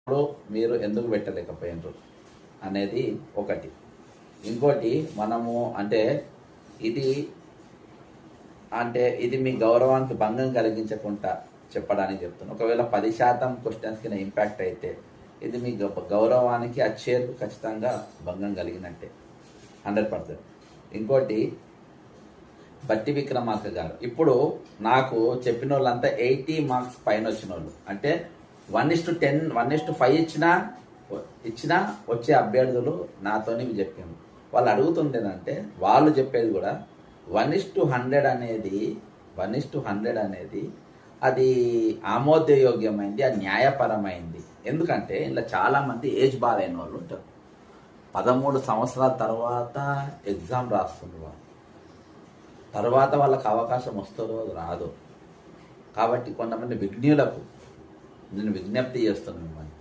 ఇప్పుడు మీరు ఎందుకు పెట్టలేకపోయినారు అనేది ఒకటి. ఇంకోటి మనము ఇది ఇది మీ గౌరవానికి భంగం కలిగించకుండా చెప్పడానికి చెప్తున్నాను. ఒకవేళ 10% క్వశ్చన్స్కి ఇంపాక్ట్ అయితే ఇది మీ గౌరవానికి ఆ చైర్కు ఖచ్చితంగా భంగం కలిగినట్టే 100%. ఇంకోటి బట్టి విక్రమార్క గారు ఇప్పుడు నాకు చెప్పిన వాళ్ళంతా 80 మార్క్స్ పైన వచ్చిన వాళ్ళు, అంటే 1:10 1:5 ఇచ్చినా వచ్చే అభ్యర్థులు నాతోని చెప్పాను. వాళ్ళు అడుగుతుండేనంటే వాళ్ళు చెప్పేది కూడా 1:100 అనేది అది ఆమోదయోగ్యమైంది, అది న్యాయపరమైంది. ఎందుకంటే ఇలా చాలామంది ఏజ్ బార్ అయిన వాళ్ళు ఉంటారు. 13 సంవత్సరాల తర్వాత ఎగ్జామ్ రాస్తున్నారు. తర్వాత వాళ్ళకి అవకాశం వస్తుందో రాదో. కాబట్టి కొంతమంది విజ్ఞులకు నేను విజ్ఞప్తి చేస్తున్నాను.